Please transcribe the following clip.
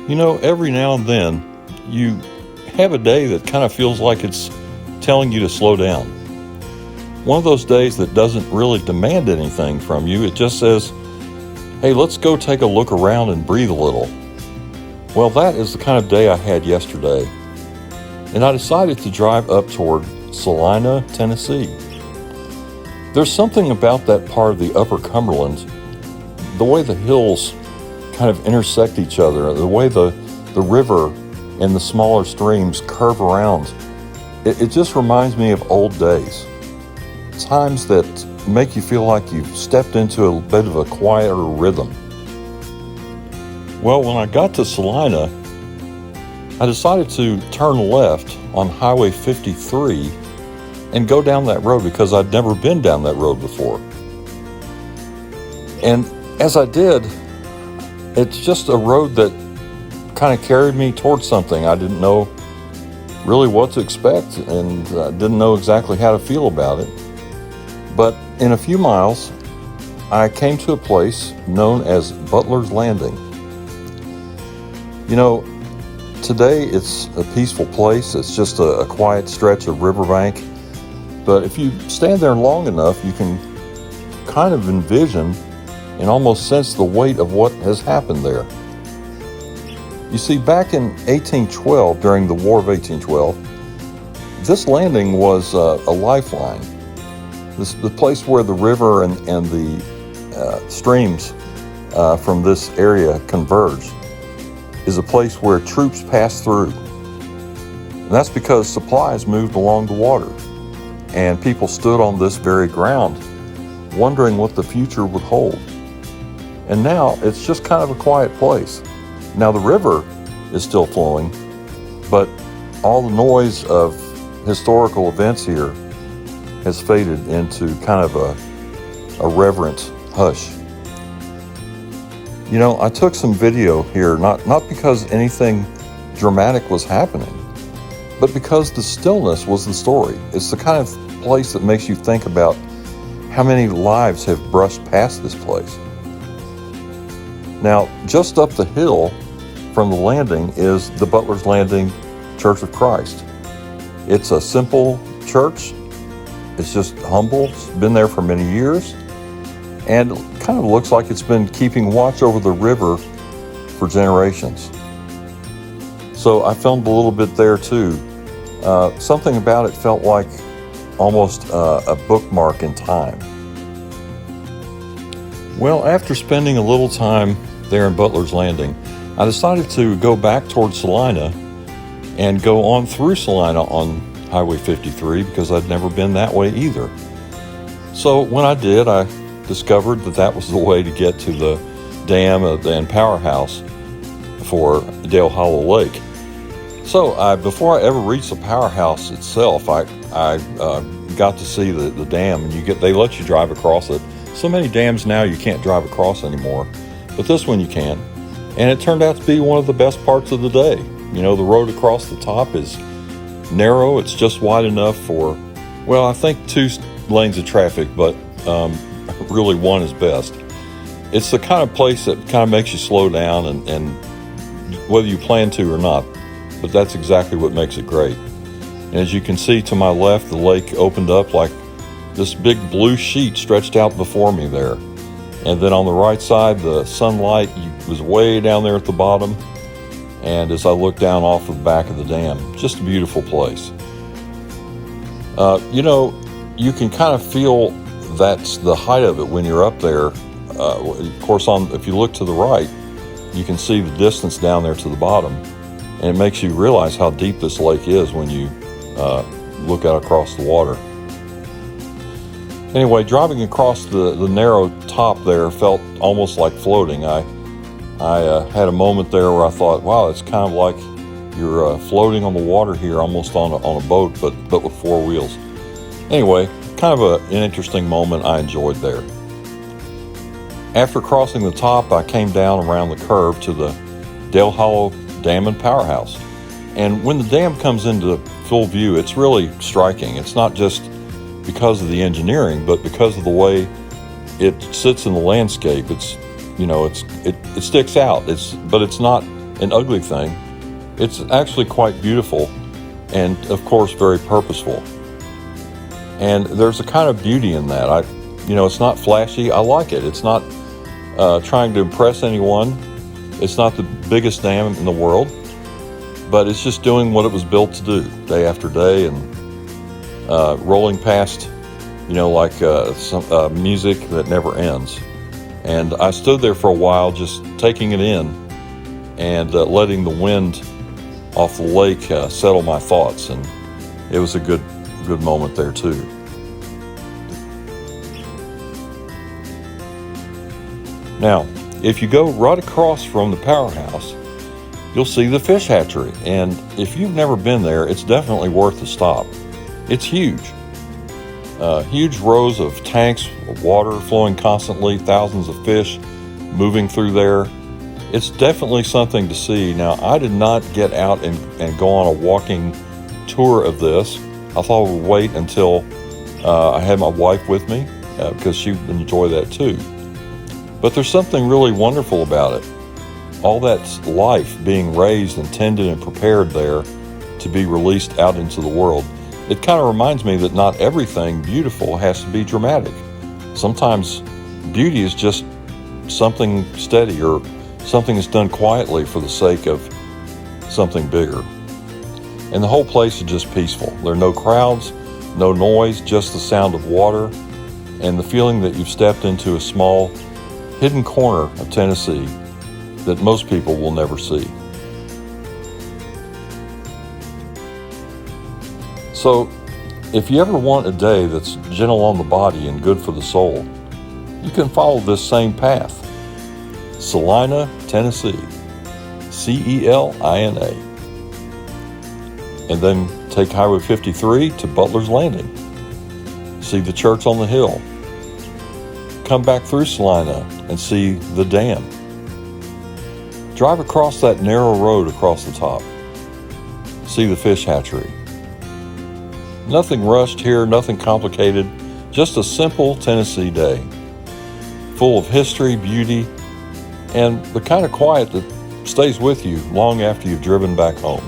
Every now and then you have a day that kind of feels like it's telling you to slow down. One of those days that doesn't really demand anything from you. It just says, hey, let's go take a look around and breathe a little. Well, that is the kind of day I had yesterday. And I decided to drive up toward Salina, Tennessee. There's something about that part of the Upper Cumberland, the way the hills kind of intersect each other, the way the river and the smaller streams curve around. It just reminds me of old days. Times that make you feel like you've stepped into a bit of a quieter rhythm. Well, when I got to Salina, I decided to turn left on Highway 53 and go down that road because I'd never been down that road before. And as I did, it's just a road that kind of carried me towards something. I didn't know really what to expect, and I didn't know exactly how to feel about it. But in a few miles, I came to a place known as Butler's Landing. Today it's a peaceful place. It's just a quiet stretch of riverbank. But if you stand there long enough, you can kind of envision and almost sense the weight of what has happened there. You see, back in 1812, during the War of 1812, this landing was a lifeline. The place where the river and the streams from this area converge is a place where troops pass through. And that's because supplies moved along the water, and people stood on this very ground wondering what the future would hold. And now it's just kind of a quiet place. Now the river is still flowing, but all the noise of historical events here has faded into kind of a reverent hush. I took some video here, not because anything dramatic was happening, but because the stillness was the story. It's the kind of place that makes you think about how many lives have brushed past this place. Now, just up the hill from the landing is the Butler's Landing Church of Christ. It's a simple church. It's just humble. It's been there for many years, and it kind of looks like it's been keeping watch over the river for generations. So I filmed a little bit there too. Something about it felt like almost a bookmark in time. Well, after spending a little time there in Butler's Landing, I decided to go back towards Salina and go on through Salina on Highway 53 because I'd never been that way either. So when I did, I discovered that was the way to get to the dam and Powerhouse for Dale Hollow Lake. So before I ever reached the Powerhouse itself, I got to see the dam, and they let you drive across it. So many dams now you can't drive across anymore, but this one you can. And it turned out to be one of the best parts of the day. The road across the top is narrow. It's just wide enough for, I think 2 lanes of traffic, but really one is best. It's the kind of place that kind of makes you slow down, and whether you plan to or not, but that's exactly what makes it great. And as you can see to my left, the lake opened up like this big blue sheet stretched out before me there. And then on the right side, the sunlight was way down there at the bottom. And as I looked down off of the back of the dam, just a beautiful place. You can kind of feel that's the height of it when you're up there. Of course, if you look to the right, you can see the distance down there to the bottom. And it makes you realize how deep this lake is when you look out across the water. Anyway, driving across the narrow top there felt almost like floating. I had a moment there where I thought, wow, it's kind of like you're floating on the water here, almost on a boat, but with 4 wheels. Anyway, kind of an interesting moment I enjoyed there. After crossing the top, I came down around the curve to the Dale Hollow Dam and Powerhouse. And when the dam comes into full view, it's really striking. It's not just because of the engineering, but because of the way it sits in the landscape. It sticks out. But it's not an ugly thing. It's actually quite beautiful and, of course, very purposeful. And there's a kind of beauty in that. It's not flashy. I like it. It's not trying to impress anyone. It's not the biggest dam in the world, but it's just doing what it was built to do day after day, and rolling past, like some music that never ends. And I stood there for a while just taking it in and letting the wind off the lake settle my thoughts, and it was a good moment there too. Now, if you go right across from the Powerhouse, you'll see the fish hatchery, and if you've never been there, it's definitely worth a stop. It's huge. Huge rows of tanks of water flowing constantly, thousands of fish moving through there. It's definitely something to see. Now, I did not get out and go on a walking tour of this. I thought I would wait until I had my wife with me because she would enjoy that too. But there's something really wonderful about it. All that life being raised and tended and prepared there to be released out into the world. It kind of reminds me that not everything beautiful has to be dramatic. Sometimes beauty is just something steady or something that's done quietly for the sake of something bigger. And the whole place is just peaceful. There are no crowds, no noise, just the sound of water and the feeling that you've stepped into a small, hidden corner of Tennessee that most people will never see. So, if you ever want a day that's gentle on the body and good for the soul, you can follow this same path. Celina, Tennessee. Celina. And then take Highway 53 to Butler's Landing. See the church on the hill. Come back through Celina and see the dam. Drive across that narrow road across the top. See the fish hatchery. Nothing rushed here, nothing complicated, just a simple Tennessee day, full of history, beauty, and the kind of quiet that stays with you long after you've driven back home.